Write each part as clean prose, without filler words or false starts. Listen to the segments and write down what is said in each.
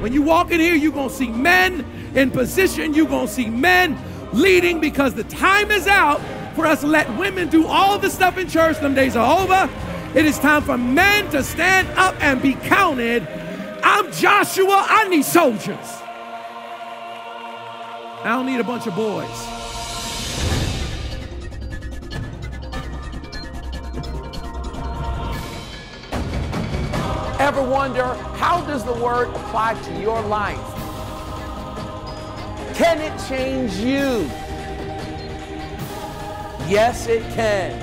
When you walk in here, you're going to see men in position. You're going to see men leading, because the time is out for us to let women do all the stuff in church. Them days are over. It is time for men to stand up and be counted. I'm Joshua. I need soldiers. I don't need a bunch of boys. Ever wonder, how does the word apply to your life? Can it change you? Yes, it can.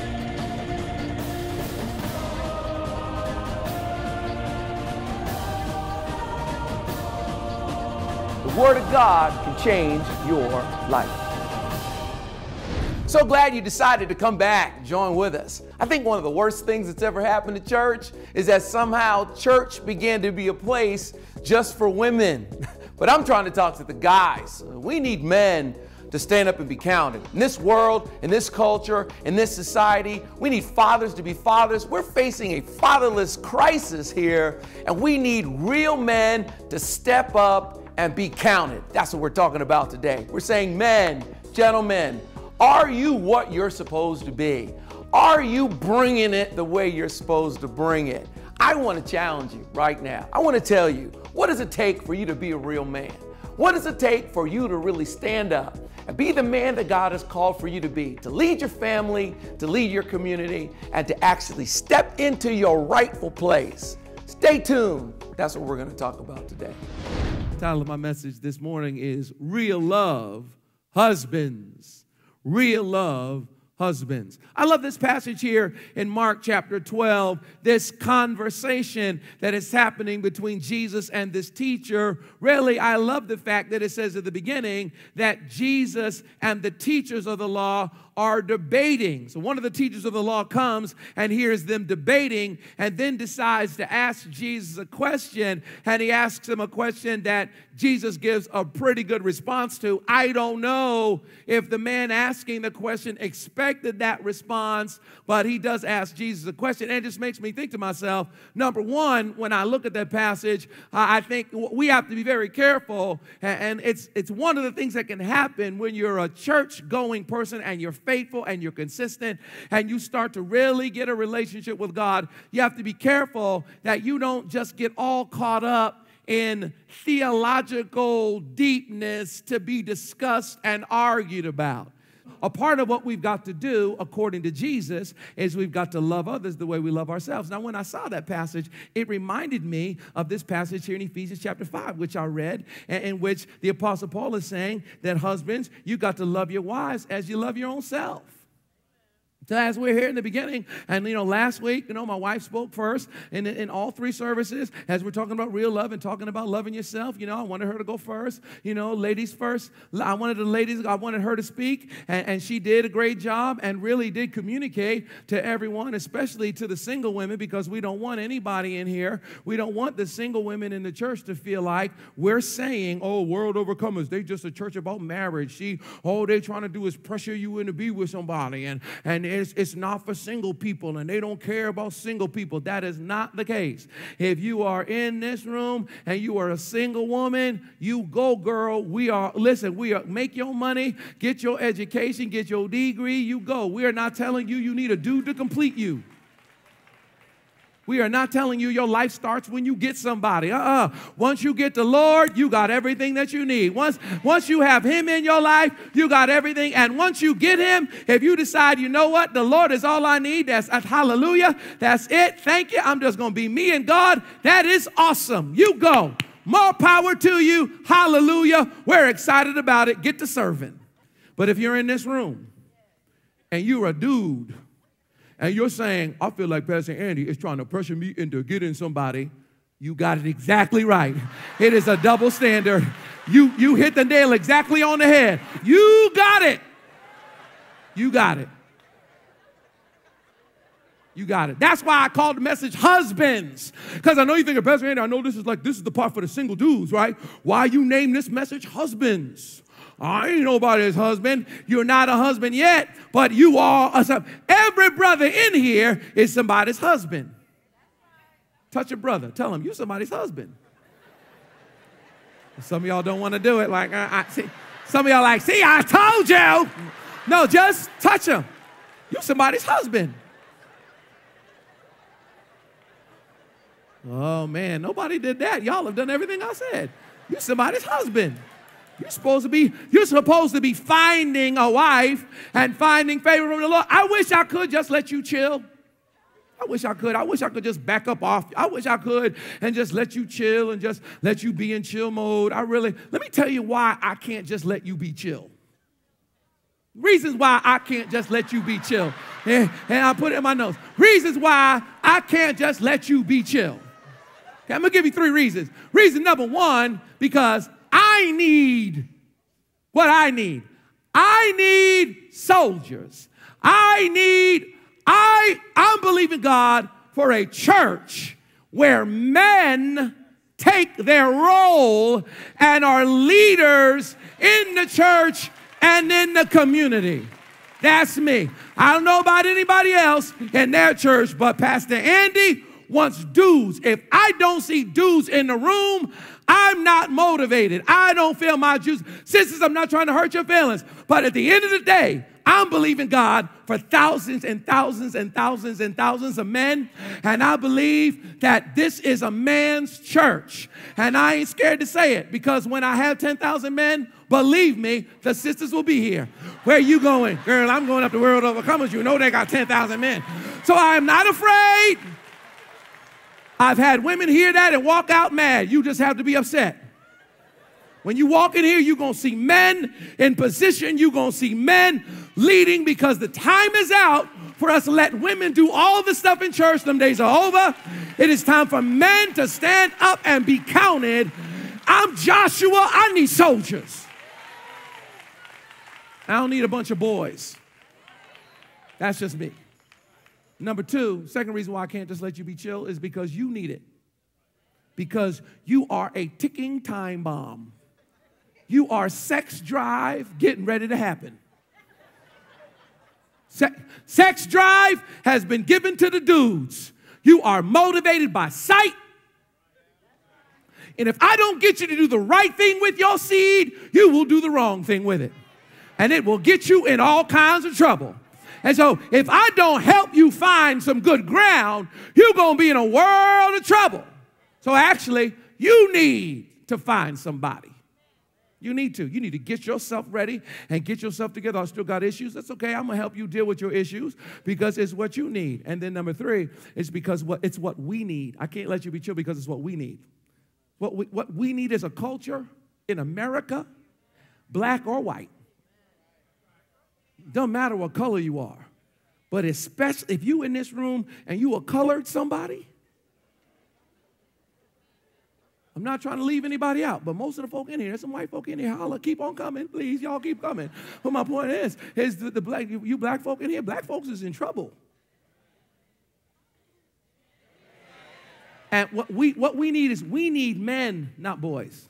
The Word of God can change your life. So glad you decided to come back, join with us. I think one of the worst things that's ever happened to church is that somehow church began to be a place just for women. But I'm trying to talk to the guys. We need men to stand up and be counted. In this world, in this culture, in this society, we need fathers to be fathers. We're facing a fatherless crisis here, and we need real men to step up and be counted. That's what we're talking about today. We're saying, men, gentlemen, are you what you're supposed to be? Are you bringing it the way you're supposed to bring it? I want to challenge you right now. I want to tell you, what does it take for you to be a real man? What does it take for you to really stand up and be the man that God has called for you to be, to lead your family, to lead your community, and to actually step into your rightful place? Stay tuned. That's what we're going to talk about today. The title of my message this morning is Real Love, Husbands. Real love, husbands. I love this passage here in Mark chapter 12, this conversation that is happening between Jesus and this teacher. Really, I love the fact that it says at the beginning that Jesus and the teachers of the law are debating. So one of the teachers of the law comes and hears them debating and then decides to ask Jesus a question, and he asks him a question that Jesus gives a pretty good response to. I don't know if the man asking the question expected that response, but he does ask Jesus a question, and it just makes me think to myself, number one, when I look at that passage, I think we have to be very careful, and it's one of the things that can happen when you're a church-going person and you're faithful and you're consistent and you start to really get a relationship with God. You have to be careful that you don't just get all caught up in theological deepness to be discussed and argued about. A part of what we've got to do, according to Jesus, is we've got to love others the way we love ourselves. Now, when I saw that passage, it reminded me of this passage here in Ephesians chapter 5, which I read, in which the Apostle Paul is saying that husbands, you got to love your wives as you love your own self. So as we're here in the beginning, and last week, my wife spoke first in all three services as we're talking about real love and talking about loving yourself. I wanted her to go first. Ladies first. I wanted her to speak, and she did a great job and really did communicate to everyone, especially to the single women, because we don't want anybody in here. We don't want the single women in the church to feel like we're saying, oh, World Overcomers, they just a church about marriage. All they're trying to do is pressure you in to be with somebody, and it's not for single people, and they don't care about single people. That is not the case. If you are in this room and you are a single woman, you go, girl. We are make your money, get your education, get your degree, you go. We are not telling you you need a dude to complete you. We are not telling you your life starts when you get somebody. Once you get the Lord, you got everything that you need. Once you have him in your life, you got everything. And once you get him, if you decide, you know what, the Lord is all I need, that's hallelujah, that's it, thank you, I'm just going to be me and God, that is awesome. You go. More power to you. Hallelujah. We're excited about it. Get to serving. But if you're in this room and you're a dude, and you're saying, I feel like Pastor Andy is trying to pressure me into getting somebody, you got it exactly right. It is a double standard. You hit the nail exactly on the head. You got it. You got it. You got it. That's why I called the message Husbands. Because I know you think, Pastor Andy, I know this is the part for the single dudes, right? Why you name this message Husbands? I ain't nobody's husband. You're not a husband yet, but you are. Every brother in here is somebody's husband. Touch your brother. Tell him, you're somebody's husband. Some of y'all don't want to do it. Like, I see. Some of y'all like, see, I told you. No, just touch him. You're somebody's husband. Oh, man, nobody did that. Y'all have done everything I said. You're somebody's husband. You're supposed to be finding a wife and finding favor from the Lord. I wish I could just let you chill. I wish I could. I wish I could just back up off. I wish I could and just let you chill and just let you be in chill mode. Let me tell you why I can't just let you be chill. Reasons why I can't just let you be chill. And I put it in my notes. Reasons why I can't just let you be chill. Okay, I'm going to give you 3 reasons. Reason number 1, because I need what I need. I need soldiers. I'm believing God for a church where men take their role and are leaders in the church and in the community. That's me. I don't know about anybody else in their church, but Pastor Andy wants dudes. If I don't see dudes in the room, I'm not motivated. I don't feel my juice. Sisters, I'm not trying to hurt your feelings, but at the end of the day, I'm believing God for thousands and thousands and thousands and thousands of men, and I believe that this is a man's church, and I ain't scared to say it, because when I have 10,000 men, believe me, the sisters will be here. Where you going? Girl, I'm going up the World Overcomers. You know they got 10,000 men. So I am not afraid. I've had women hear that and walk out mad. You just have to be upset. When you walk in here, you're going to see men in position. You're going to see men leading, because the time is out for us to let women do all the stuff in church. Them days are over. It is time for men to stand up and be counted. I'm Joshua. I need soldiers. I don't need a bunch of boys. That's just me. Number 2, second reason why I can't just let you be chill is because you need it. Because you are a ticking time bomb. You are sex drive getting ready to happen. Sex drive has been given to the dudes. You are motivated by sight. And if I don't get you to do the right thing with your seed, you will do the wrong thing with it. And it will get you in all kinds of trouble. And so if I don't help you find some good ground, you're going to be in a world of trouble. So actually, you need to find somebody. You need to. You need to get yourself ready and get yourself together. I still got issues. That's okay. I'm going to help you deal with your issues because it's what you need. And then number 3, it's because it's what we need. I can't let you be chill because it's what we need. What we need is a culture in America, black or white. Doesn't matter what color you are. But especially if you in this room and you are colored somebody, I'm not trying to leave anybody out, but most of the folk in here, there's some white folk in here, holla, keep on coming, please, y'all keep coming. But my point is the black, you black folk in here, black folks is in trouble. And what we need is we need men, not boys.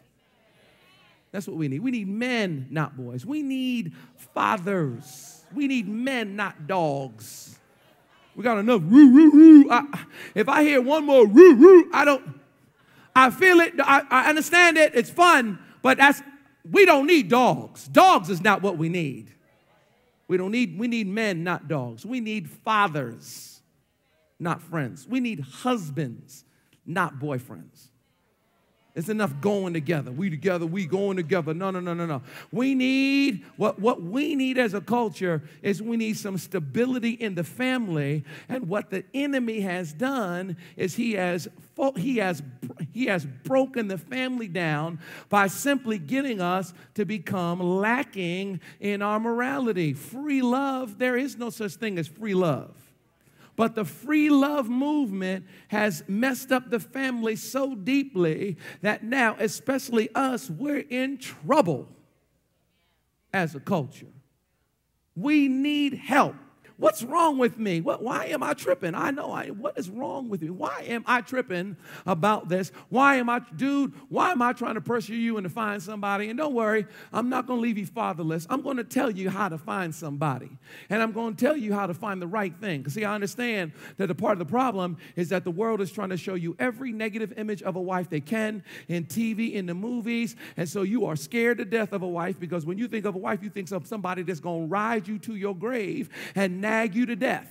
That's what we need. We need men, not boys. We need fathers. We need men, not dogs. We got enough roo, roo, roo. If I hear one more roo, roo, I feel it. I understand it. It's fun, but we don't need dogs. Dogs is not what we need. We need men, not dogs. We need fathers, not friends. We need husbands, not boyfriends. It's enough going together. We together, we going together. No. We need, what we need as a culture is we need some stability in the family. And what the enemy has done is he has broken the family down by simply getting us to become lacking in our morality. Free love, there is no such thing as free love. But the free love movement has messed up the family so deeply that now, especially us, we're in trouble as a culture. We need help. what's wrong with me? Why am I tripping? What is wrong with me? Why am I tripping about this? Why am I trying to pursue you and to find somebody? And don't worry, I'm not going to leave you fatherless. I'm going to tell you how to find somebody. And I'm going to tell you how to find the right thing. Because see, I understand that the part of the problem is that the world is trying to show you every negative image of a wife they can in TV, in the movies. And so you are scared to death of a wife, because when you think of a wife, you think of somebody that's going to ride you to your grave and nag you to death.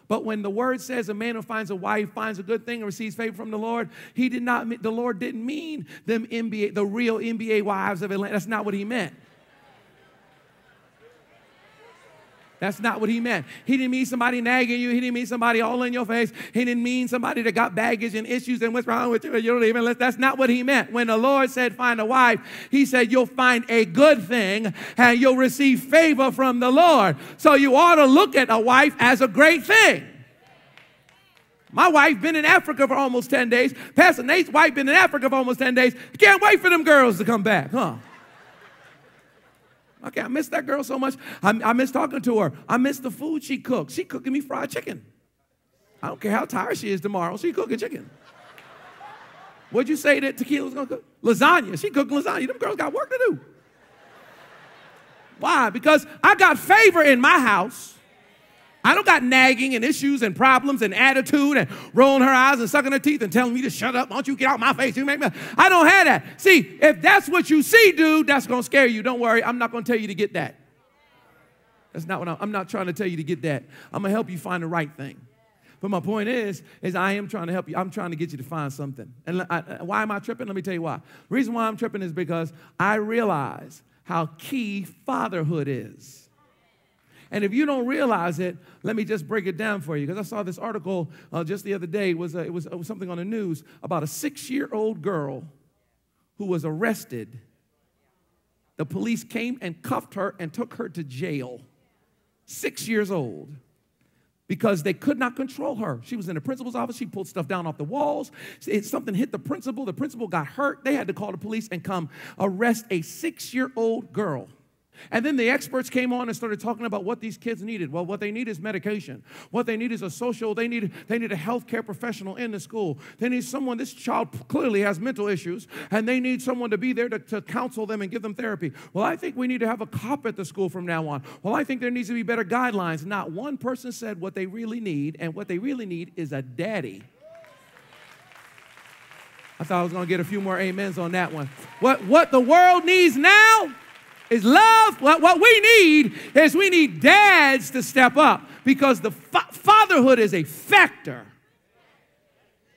But when the word says a man who finds a wife finds a good thing and receives favor from the Lord, the Lord didn't mean the real NBA wives of Atlanta. That's not what he meant. That's not what he meant. He didn't mean somebody nagging you. He didn't mean somebody all in your face. He didn't mean somebody that got baggage and issues and what's wrong with you. You don't even. That's not what he meant. When the Lord said find a wife, he said you'll find a good thing and you'll receive favor from the Lord. So you ought to look at a wife as a great thing. My wife been in Africa for almost 10 days. Pastor Nate's wife been in Africa for almost 10 days. Can't wait for them girls to come back, huh? Okay, I miss that girl so much. I miss talking to her. I miss the food she cooks. She cooking me fried chicken. I don't care how tired she is tomorrow. She cooking chicken. What'd you say that tequila was going to cook? Lasagna. She cooking lasagna. Them girls got work to do. Why? Because I got favor in my house. I don't got nagging and issues and problems and attitude and rolling her eyes and sucking her teeth and telling me to shut up. Why don't you get out my face? You make me. I don't have that. See, if that's what you see, dude, that's going to scare you. Don't worry. I'm not going to tell you to get that. That's not what I'm not trying to tell you to get that. I'm going to help you find the right thing. But my point is I am trying to help you. I'm trying to get you to find something. And why am I tripping? Let me tell you why. The reason why I'm tripping is because I realize how key fatherhood is. And if you don't realize it, let me just break it down for you. Because I saw this article just the other day. It was something on the news about a 6-year-old girl who was arrested. The police came and cuffed her and took her to jail. 6 years old. Because they could not control her. She was in the principal's office. She pulled stuff down off the walls. Something hit the principal. The principal got hurt. They had to call the police and come arrest a 6-year-old girl. And then the experts came on and started talking about what these kids needed. Well, what they need is medication. What they need is they need a healthcare professional in the school. They need someone, this child clearly has mental issues, and they need someone to be there to counsel them and give them therapy. Well, I think we need to have a cop at the school from now on. Well, I think there needs to be better guidelines. Not one person said what they really need, and what they really need is a daddy. I thought I was going to get a few more amens on that one. What the world needs now is love. What we need dads to step up, because the fatherhood is a factor.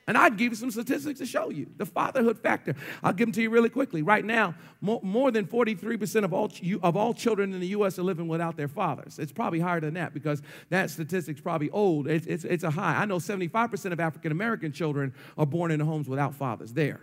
And I'd give you some statistics to show you the fatherhood factor. I'll give them to you really quickly. Right now, more than 43% of all children in the U.S. are living without their fathers. It's probably higher than that, because that statistic's probably old. It's a high. I know 75% of African-American children are born in homes without fathers there.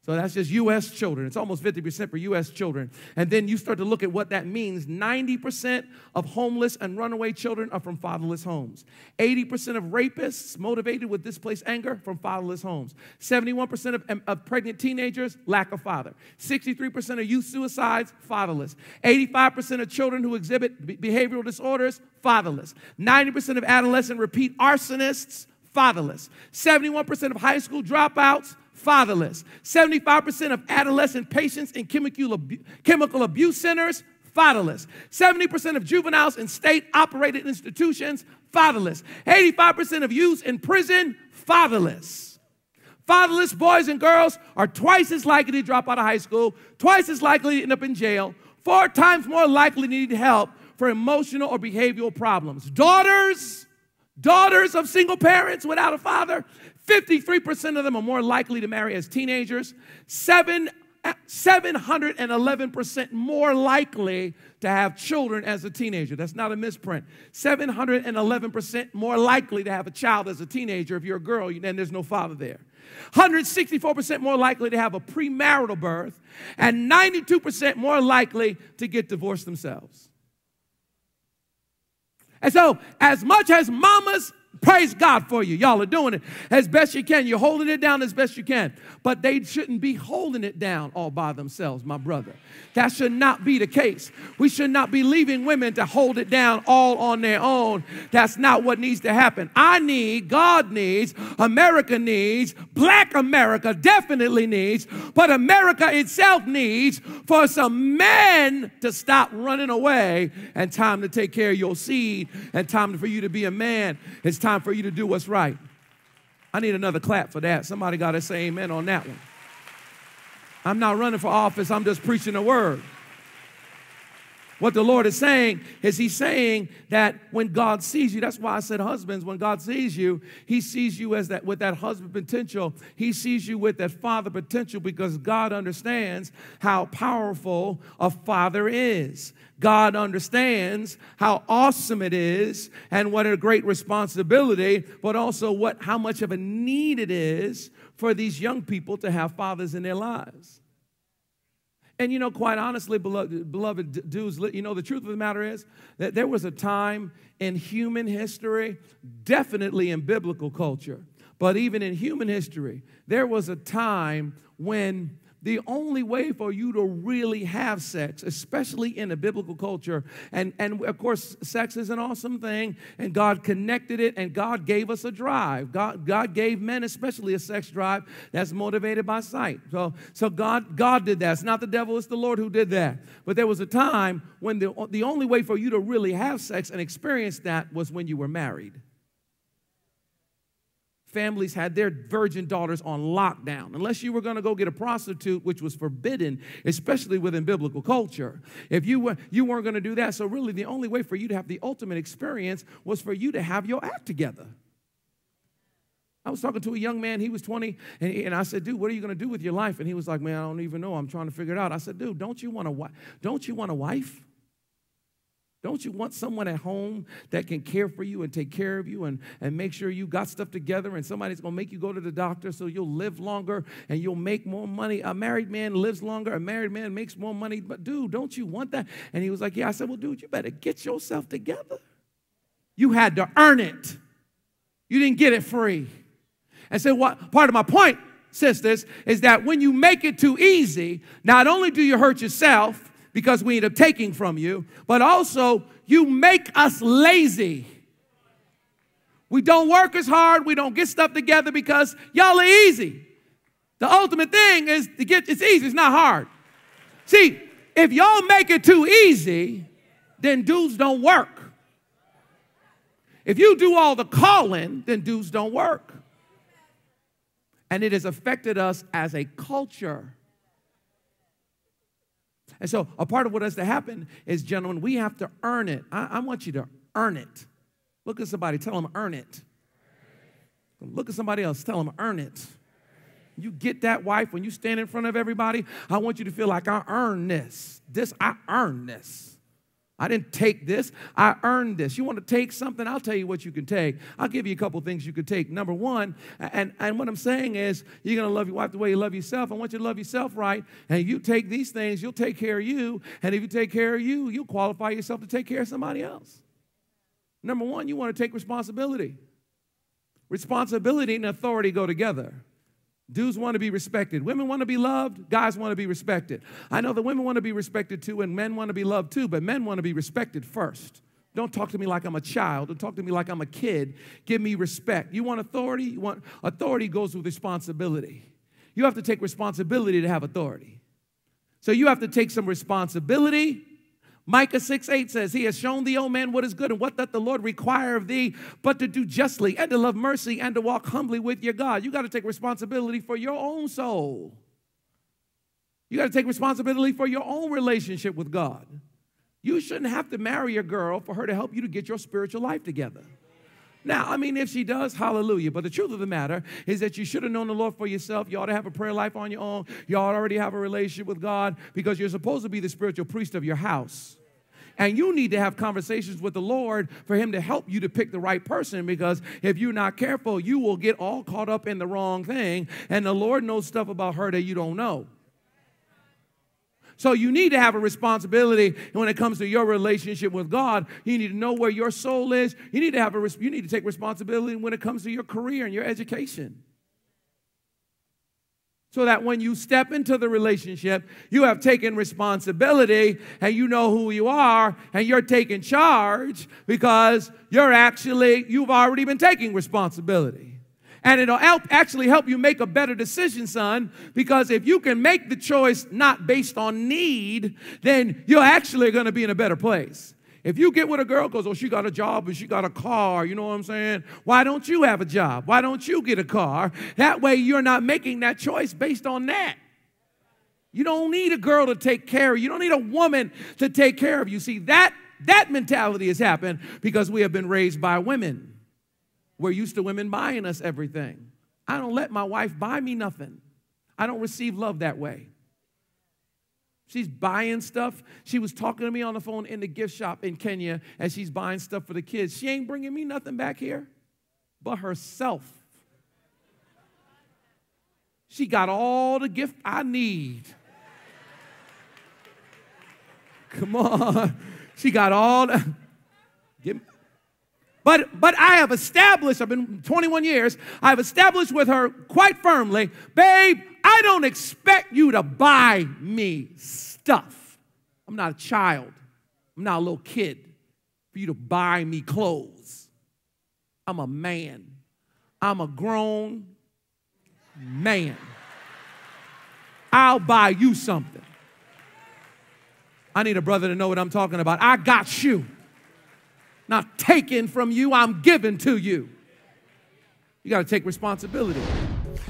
So that's just U.S. children. It's almost 50% for U.S. children. And then you start to look at what that means. 90% of homeless and runaway children are from fatherless homes. 80% of rapists motivated with displaced anger from fatherless homes. 71% of pregnant teenagers, lack of father. 63% of youth suicides, fatherless. 85% of children who exhibit behavioral disorders, fatherless. 90% of adolescent repeat arsonists, fatherless. 71% of high school dropouts, fatherless. 75% of adolescent patients in chemical abuse centers, fatherless. 70% of juveniles in state-operated institutions, fatherless. 85% of youths in prison, fatherless. Fatherless boys and girls are twice as likely to drop out of high school, twice as likely to end up in jail, 4 times more likely to need help for emotional or behavioral problems. Daughters of single parents without a father, 53% of them are more likely to marry as teenagers, 711% more likely to have children as a teenager. That's not a misprint. 711% more likely to have a child as a teenager. If you're a girl, then there's no father there. 164% more likely to have a premarital birth, and 92% more likely to get divorced themselves. And so, as much as mamas Praise God for you. Y'all are doing it as best you can. You're holding it down as best you can. But they shouldn't be holding it down all by themselves, my brother. That should not be the case. We should not be leaving women to hold it down all on their own. That's not what needs to happen. God needs, America needs, Black America definitely needs, but America itself needs for some men to stop running away and time to take care of your seed and time for you to be a man. It's time for you to do what's right. I need another clap for that. Somebody got to say amen on that one. I'm not running for office. I'm just preaching the word. What the Lord is saying is he's saying that when God sees you, that's why I said husbands, when God sees you, he sees you as that with that husband potential. He sees you with that father potential because God understands how powerful a father is. God understands how awesome it is and what a great responsibility, but also how much of a need it is for these young people to have fathers in their lives. And, you know, quite honestly, beloved dudes, you know, the truth of the matter is that there was a time in human history, definitely in biblical culture, but even in human history, there was a time when the only way for you to really have sex, especially in a biblical culture, and of course, sex is an awesome thing, and God connected it, and God gave us a drive. God gave men especially a sex drive that's motivated by sight. So God did that. It's not the devil, it's the Lord who did that. But there was a time when the only way for you to really have sex and experience that was when you were married. Families had their virgin daughters on lockdown. Unless you were going to go get a prostitute, which was forbidden, especially within biblical culture. If you weren't going to do that, so really the only way for you to have the ultimate experience was for you to have your act together. I was talking to a young man, he was 20, and I said, dude, what are you going to do with your life? And he was like, man, I don't even know. I'm trying to figure it out. I said, dude, don't you want a wife? Don't you want someone at home that can care for you and take care of you and make sure you got stuff together and somebody's going to make you go to the doctor so you'll live longer and you'll make more money? A married man lives longer. A married man makes more money. But, dude, don't you want that? And he was like, yeah. I said, well, dude, you better get yourself together. You had to earn it. You didn't get it free. And so what part of my point, sisters, is that when you make it too easy, not only do you hurt yourself, because we end up taking from you, but also you make us lazy. We don't work as hard. We don't get stuff together because y'all are easy. The ultimate thing is it's easy. It's not hard. See, if y'all make it too easy, then dudes don't work. If you do all the calling, then dudes don't work. And it has affected us as a culture. And so a part of what has to happen is, gentlemen, we have to earn it. I want you to earn it. Look at somebody, tell them earn it. Look at somebody else, tell them earn it. You get that, wife, when you stand in front of everybody, I want you to feel like I earned this. I earned this. I didn't take this, I earned this. You want to take something? I'll tell you what you can take. I'll give you a couple things you could take. Number one, and what I'm saying is you're going to love your wife the way you love yourself. I want you to love yourself right. And you take these things, you'll take care of you. And if you take care of you, you'll qualify yourself to take care of somebody else. Number one, you want to take responsibility. Responsibility and authority go together. Dudes want to be respected. Women want to be loved. Guys want to be respected. I know that women want to be respected too, and men want to be loved too, but men want to be respected first. Don't talk to me like I'm a child. Don't talk to me like I'm a kid. Give me respect. You want authority? You want authority goes with responsibility. You have to take responsibility to have authority. So you have to take some responsibility. Micah 6:8 says, he has shown thee, O man, what is good, and what doth the Lord require of thee, but to do justly, and to love mercy, and to walk humbly with your God. You got to take responsibility for your own soul. You got to take responsibility for your own relationship with God. You shouldn't have to marry a girl for her to help you to get your spiritual life together. Now, I mean, if she does, hallelujah. But the truth of the matter is that you should have known the Lord for yourself. You ought to have a prayer life on your own. You ought to already have a relationship with God because you're supposed to be the spiritual priest of your house. And you need to have conversations with the Lord for him to help you to pick the right person, because if you're not careful, you will get all caught up in the wrong thing. And the Lord knows stuff about her that you don't know. So you need to have a responsibility when it comes to your relationship with God. You need to know where your soul is. You need to take responsibility when it comes to your career and your education. So that when you step into the relationship, you have taken responsibility and you know who you are and you're taking charge because you've already been taking responsibility. And it'll actually help you make a better decision, son, because if you can make the choice not based on need, then you're actually going to be in a better place. If you get with a girl, goes, oh, she got a job and she got a car, you know what I'm saying? Why don't you have a job? Why don't you get a car? That way you're not making that choice based on that. You don't need a girl to take care of you. You don't need a woman to take care of you. See, that mentality has happened because we have been raised by women. We're used to women buying us everything. I don't let my wife buy me nothing. I don't receive love that way. She's buying stuff. She was talking to me on the phone in the gift shop in Kenya as she's buying stuff for the kids. She ain't bringing me nothing back here but herself. She got all the gift I need. Come on. She got all the... But I have established, I've been 21 years, I've established with her quite firmly, babe, I don't expect you to buy me stuff. I'm not a child. I'm not a little kid for you to buy me clothes. I'm a man. I'm a grown man. I'll buy you something. I need a brother to know what I'm talking about. I got you. Not taken from you, I'm given to you. You got to take responsibility.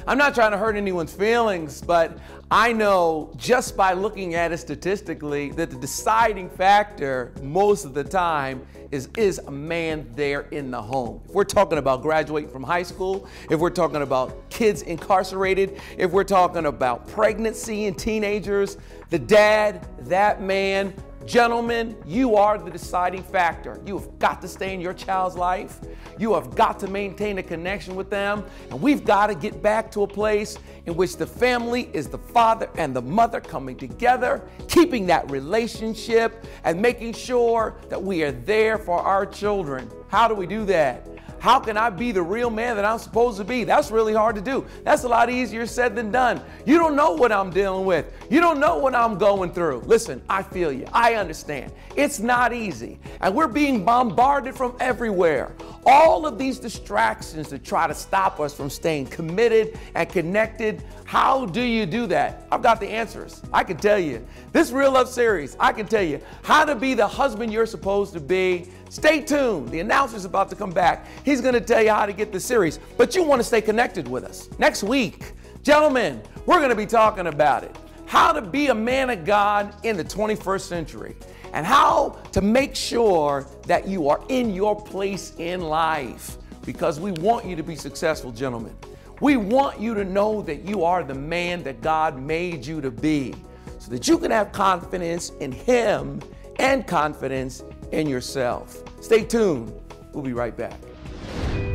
I'm not trying to hurt anyone's feelings, but I know just by looking at it statistically that the deciding factor most of the time is a man there in the home. If we're talking about graduating from high school, if we're talking about kids incarcerated, if we're talking about pregnancy and teenagers, the dad, that man, gentlemen, you are the deciding factor. You have got to stay in your child's life. You have got to maintain a connection with them. And we've got to get back to a place in which the family is the father and the mother coming together, keeping that relationship and making sure that we are there for our children. How do we do that? How can I be the real man that I'm supposed to be? That's really hard to do. That's a lot easier said than done. You don't know what I'm dealing with. You don't know what I'm going through. Listen, I feel you. I understand. It's not easy. And we're being bombarded from everywhere. All of these distractions to try to stop us from staying committed and connected. How do you do that? I've got the answers. I can tell you. This Real Love series, I can tell you how to be the husband you're supposed to be. Stay tuned. The announcer's about to come back. He's going to tell you how to get the series. But you want to stay connected with us. Next week, gentlemen, we're going to be talking about it. How to be a man of God in the 21st century. And how to make sure that you are in your place in life. Because we want you to be successful, gentlemen. We want you to know that you are the man that God made you to be. So that you can have confidence in Him and confidence in yourself. Stay tuned. We'll be right back.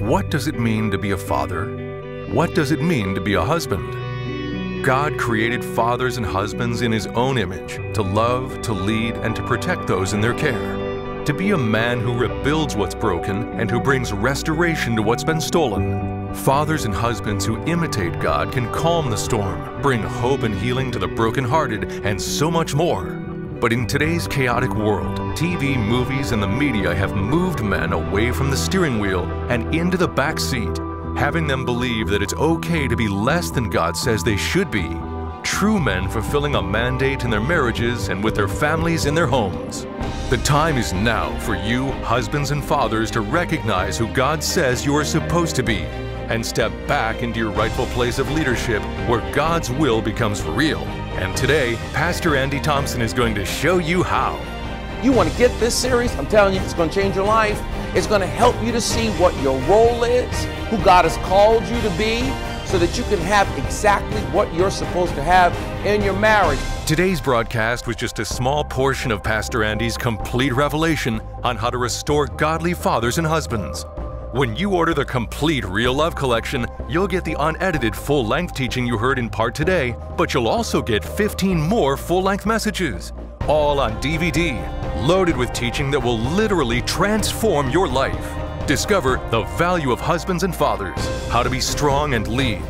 What does it mean to be a father? What does it mean to be a husband? God created fathers and husbands in His own image to love, to lead, and to protect those in their care. To be a man who rebuilds what's broken and who brings restoration to what's been stolen. Fathers and husbands who imitate God can calm the storm, bring hope and healing to the brokenhearted, and so much more. But in today's chaotic world, TV, movies, and the media have moved men away from the steering wheel and into the back seat, having them believe that it's okay to be less than God says they should be. True men fulfilling a mandate in their marriages and with their families in their homes. The time is now for you, husbands and fathers, to recognize who God says you are supposed to be and step back into your rightful place of leadership where God's will becomes real. And today, Pastor Andy Thompson is going to show you how. You want to get this series? I'm telling you, it's going to change your life. It's going to help you to see what your role is, who God has called you to be, so that you can have exactly what you're supposed to have in your marriage. Today's broadcast was just a small portion of Pastor Andy's complete revelation on how to restore godly fathers and husbands. When you order the complete Real Love collection, you'll get the unedited full-length teaching you heard in part today, but you'll also get 15 more full-length messages, all on DVD, loaded with teaching that will literally transform your life. Discover the value of husbands and fathers, how to be strong and lead,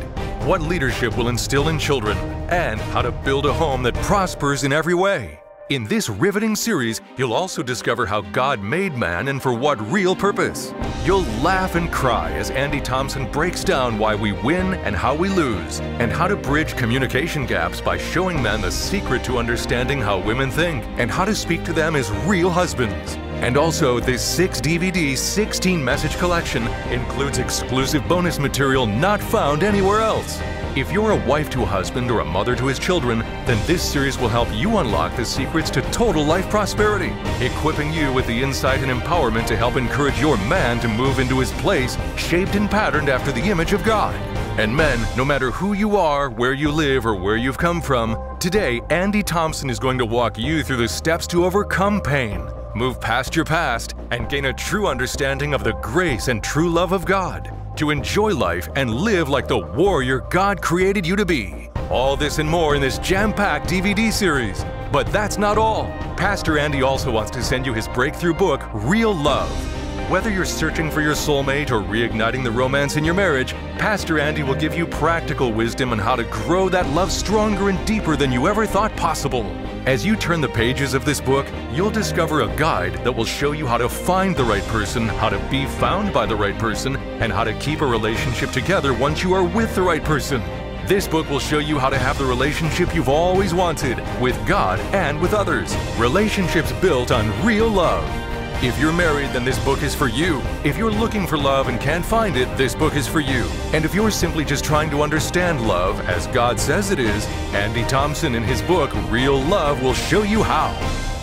what leadership will instill in children, and how to build a home that prospers in every way. In this riveting series, you'll also discover how God made man and for what real purpose. You'll laugh and cry as Andy Thompson breaks down why we win and how we lose, and how to bridge communication gaps by showing men the secret to understanding how women think and how to speak to them as real husbands. And also, this 6-DVD, 16-message collection includes exclusive bonus material not found anywhere else. If you're a wife to a husband or a mother to his children, then this series will help you unlock the secrets to total life prosperity, equipping you with the insight and empowerment to help encourage your man to move into his place, shaped and patterned after the image of God. And men, no matter who you are, where you live, or where you've come from, today Andy Thompson is going to walk you through the steps to overcome pain, move past your past, and gain a true understanding of the grace and true love of God, to enjoy life and live like the warrior God created you to be. All this and more in this jam-packed DVD series. But that's not all. Pastor Andy also wants to send you his breakthrough book, Real Love. Whether you're searching for your soulmate or reigniting the romance in your marriage, Pastor Andy will give you practical wisdom on how to grow that love stronger and deeper than you ever thought possible. As you turn the pages of this book, you'll discover a guide that will show you how to find the right person, how to be found by the right person, and how to keep a relationship together once you are with the right person. This book will show you how to have the relationship you've always wanted with God and with others. Relationships built on real love. If you're married, then this book is for you. If you're looking for love and can't find it, this book is for you. And if you're simply just trying to understand love as God says it is, Andy Thompson in his book, Real Love, will show you how.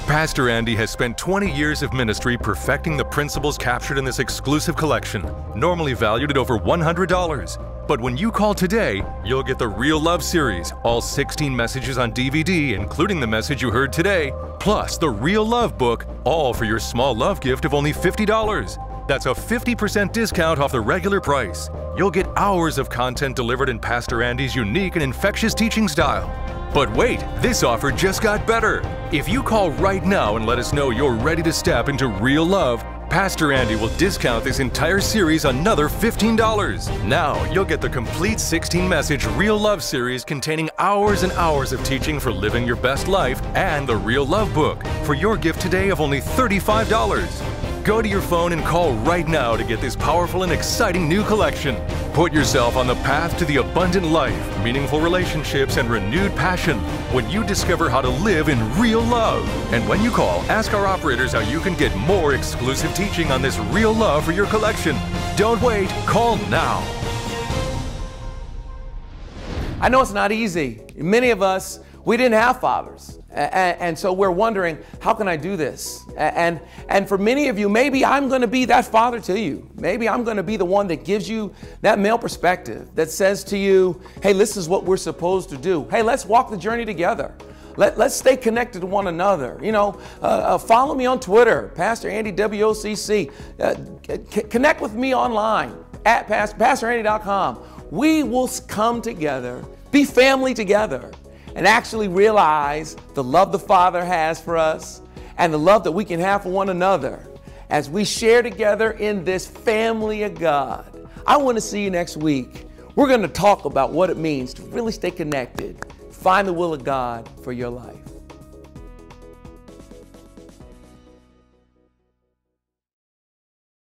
Pastor Andy has spent 20 years of ministry perfecting the principles captured in this exclusive collection, normally valued at over $100. But when you call today, you'll get the Real Love series, all 16 messages on DVD, including the message you heard today, plus the Real Love book, all for your small love gift of only $50. That's a 50% discount off the regular price. You'll get hours of content delivered in Pastor Andy's unique and infectious teaching style. But wait, this offer just got better. If you call right now and let us know you're ready to step into Real Love, Pastor Andy will discount this entire series another $15. Now, you'll get the complete 16-message Real Love series containing hours and hours of teaching for living your best life and the Real Love book for your gift today of only $35. Go to your phone and call right now to get this powerful and exciting new collection. Put yourself on the path to the abundant life, meaningful relationships, and renewed passion when you discover how to live in real love. And when you call, ask our operators how you can get more exclusive teaching on this Real Love for your collection. Don't wait, call now. I know it's not easy. Many of us, we didn't have fathers. And so we're wondering, how can I do this? And for many of you, maybe I'm going to be that father to you. Maybe I'm going to be the one that gives you that male perspective that says to you, hey, this is what we're supposed to do. Hey, let's walk the journey together. Let's stay connected to one another. You know, follow me on Twitter, Pastor Andy WOCC. Connect with me online at PastorAndy.com. We will come together, be family together, and actually realize the love the Father has for us and the love that we can have for one another as we share together in this family of God. I want to see you next week. We're going to talk about what it means to really stay connected, find the will of God for your life.